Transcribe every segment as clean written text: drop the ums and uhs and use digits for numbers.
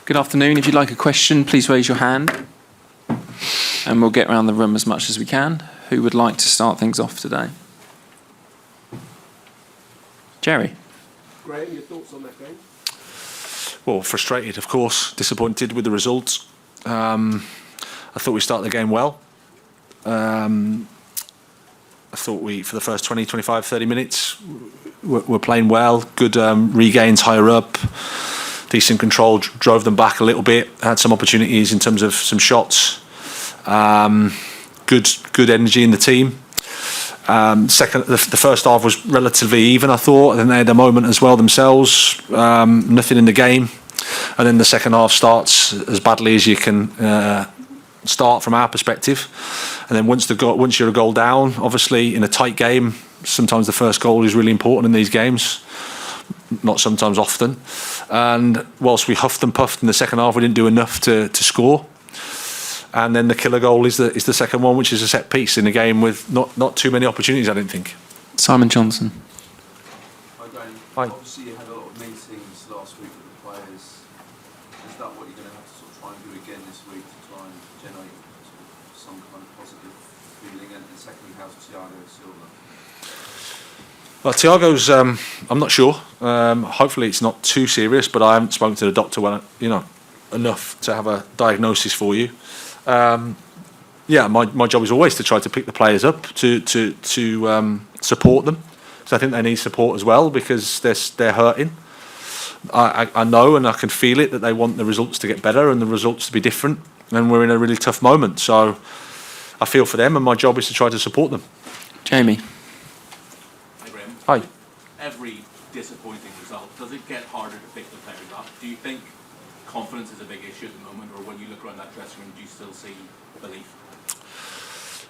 Good afternoon. If you'd like a question, please raise your hand and we'll get around the room as much as we can. Who would like to start things off today? Jerry. Graham, your thoughts on that game? Well, frustrated, of course, disappointed with the results. I thought we started the game well. I thought we, for the first 20, 25, 30 minutes, were playing well. Good regains higher up, decent control, drove them back a little bit, had some opportunities in terms of some shots. Good energy in the team. The first half was relatively even, I thought, and they had a moment as well themselves. Nothing in the game, and then the second half starts as badly as you can start from our perspective. And then once you're a goal down, obviously in a tight game, sometimes the first goal is really important in these games. Not sometimes, often. And whilst we huffed and puffed in the second half, we didn't do enough to score. And then the killer goal is the second one, which is a set piece in a game with not too many opportunities, I don't think. Simon Johnson. Hi, Graham. Hi. Obviously, you had a lot of meetings last week with the players. Is that what you're going to have to sort of try and do again this week to try and generate sort of some kind of positive feeling? And secondly, how's Thiago Silva? Well, Thiago's, I'm not sure. Hopefully it's not too serious, but I haven't spoken to the doctor enough to have a diagnosis for you. My job is always to try to pick the players up, to support them. So I think they need support as well because they're hurting. I know and I can feel it that they want the results to get better and the results to be different. And we're in a really tough moment. So I feel for them and my job is to try to support them. Jamie. Hi, Graham. Hi. Every disappointing result, does it get harder to pick the players up? Do you think confidence is a big issue at the moment, or when you look around that dressing room, do you still see belief?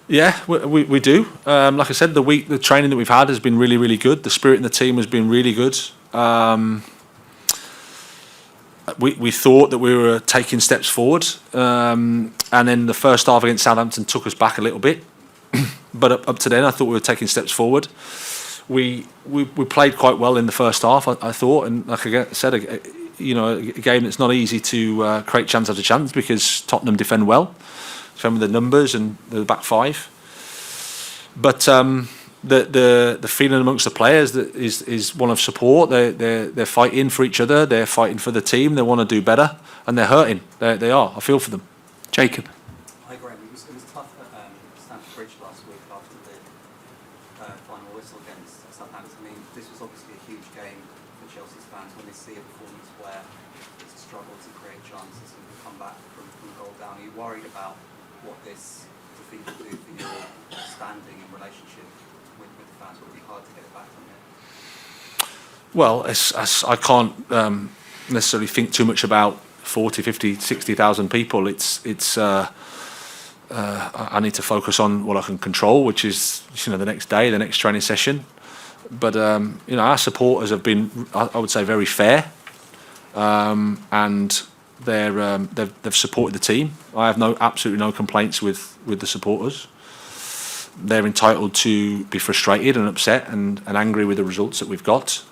Yeah, we do. Like I said, the training that we've had has been really, really good. The spirit in the team has been really good. We thought that we were taking steps forward, and then the first half against Southampton took us back a little bit. But up to then, I thought we were taking steps forward. We played quite well in the first half, I thought, and like I said, a game that's not easy to create chance after chance because Tottenham defend with the numbers and the back five. But the feeling amongst the players that is one of support. They're fighting for each other. They're fighting for the team. They want to do better, and they're hurting. They are. I feel for them. Jacob. Hi, Graham. It was tough at Stamford Bridge last week after the final whistle against Southampton. I mean, this was obviously a huge game for Chelsea's fans when they see a performance where it's a struggle to create chances and come back from goal down. Are you worried about what this defeat will do for your standing and relationship with the fans? Will it be hard to get it back from here? Well, I can't necessarily think too much about 40, 50, 60,000 people. I need to focus on what I can control, which is the next day, the next training session. But our supporters have been, I would say, very fair, and they've supported the team. I have absolutely no complaints with the supporters. They're entitled to be frustrated and upset and angry with the results that we've got,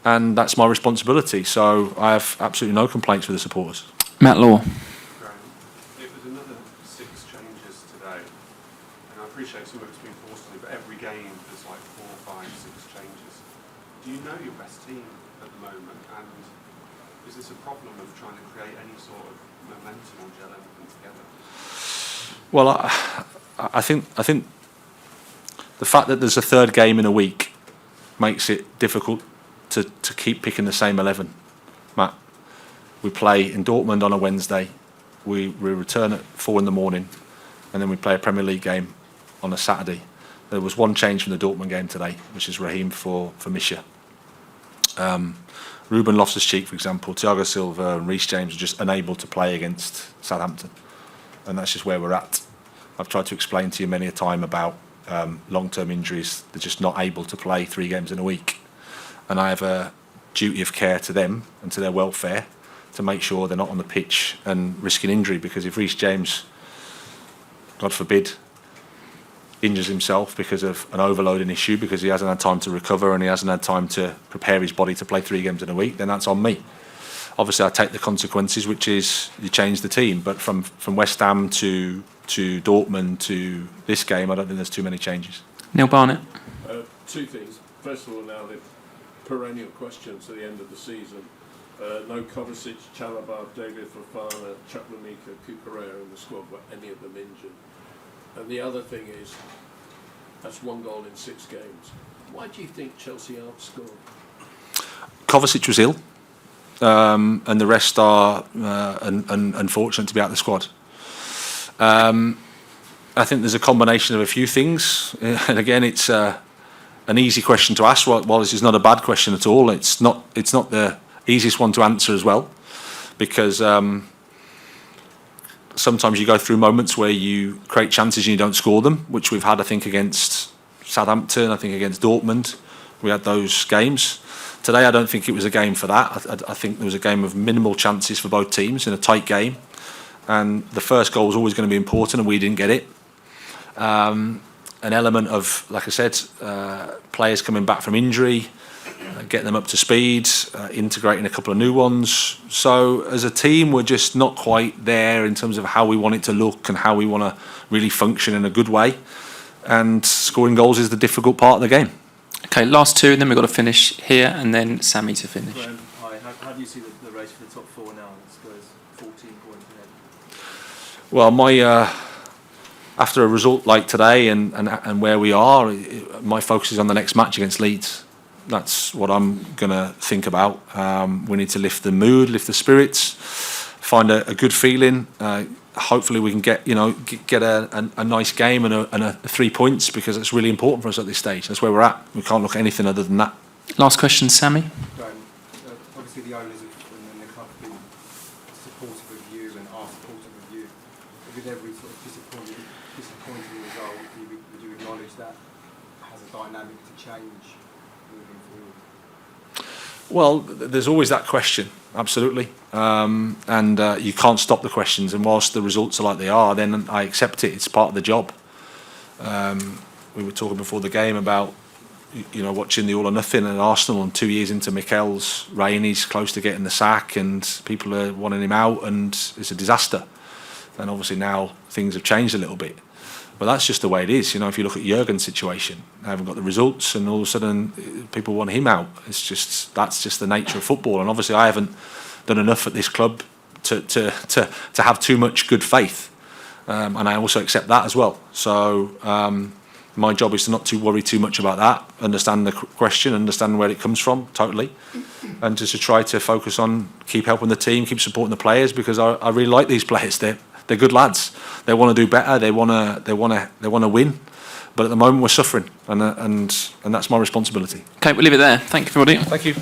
and that's my responsibility. So I have absolutely no complaints with the supporters. Matt Law. It was another 6 changes today, and I appreciate some of it's been forced on you, but every game there's like 4, 5, 6 changes. Do you know your best team at the moment, and is this a problem of trying to create any sort of momentum or gel everything together? Well, I think the fact that there's a third game in a week makes it difficult to keep picking the same 11. Matt, we play in Dortmund on a Wednesday. We return at 4 in the morning, and then we play a Premier League game on a Saturday. There was one change from the Dortmund game today, which is Raheem for Misha. Ruben Loftus-Cheek, for example, Thiago Silva and Reece James are just unable to play against Southampton, and that's just where we're at. I've tried to explain to you many a time about long-term injuries. They're just not able to play 3 games in a week, and I have a duty of care to them and to their welfare to make sure they're not on the pitch and risking injury, because if Reece James, God forbid, injures himself because of an overloading issue, because he hasn't had time to recover and he hasn't had time to prepare his body to play 3 games in a week, then that's on me. obviously I take the consequences, which is you change the team. But from West Ham to Dortmund to this game, I don't think there's too many changes. Neil Barnett. Two things. First of all, now the perennial questions at the end of the season. No Kovacic, Chalobah, David Fofana, Chukwuemeka, Cucurella in the squad, were any of them injured? And the other thing is, that's 1 goal in 6 games. Why do you think Chelsea outscored? Kovacic was ill, and the rest are unfortunate to be out of the squad. I think there's a combination of a few things, and again, it's an easy question to ask. Wallace is not a bad question at all. It's not the easiest one to answer as well, because sometimes you go through moments where you create chances and you don't score them, which we've had, I think, against Southampton, I think against Dortmund. We had those games. Today, I don't think it was a game for that. I think there was a game of minimal chances for both teams in a tight game, and the first goal was always going to be important, and we didn't get it. An element of, like I said, players coming back from injury, getting them up to speed, integrating a couple of new ones. So as a team, we're just not quite there in terms of how we want it to look and how we want to really function in a good way. And scoring goals is the difficult part of the game. Okay, last two, and then we've got to finish here, and then Sammy to finish. Graham, hi. How do you see the race for the top 4 now? Spurs 14 points ahead. Well, after a result like today and where we are, my focus is on the next match against Leeds. That's what I'm going to think about. We need to lift the mood, lift the spirits, find a good feeling. Hopefully we can get a nice game and a 3 points, because it's really important for us at this stage. That's where we're at. We can't look at anything other than that. Last question, Sammy. Graham, obviously the owners and the club have been supportive of you and are supportive of you. With every sort of disappointing result, would you acknowledge that has a dynamic to change moving forward? Well, there's always that question, absolutely. And you can't stop the questions. And whilst the results are like they are, then I accept it. It's part of the job. We were talking before the game about, watching the all or nothing at Arsenal, and 2 years into Mikel's reign, he's close to getting the sack, and people are wanting him out, and it's a disaster. And obviously now things have changed a little bit. But that's just the way it is. If you look at Jurgen's situation, they haven't got the results, and all of a sudden people want him out. That's just the nature of football. And obviously I haven't done enough at this club to have too much good faith, and I also accept that as well. So my job is to not to worry too much about that. Understand the question, understand where it comes from totally, and just to try to focus on keep helping the team, keep supporting the players, because I really like these players. They're good lads. They want to do better. They want to win. But at the moment we're suffering, and that's my responsibility. Okay, we'll leave it there. Thank you, everybody. Thank you.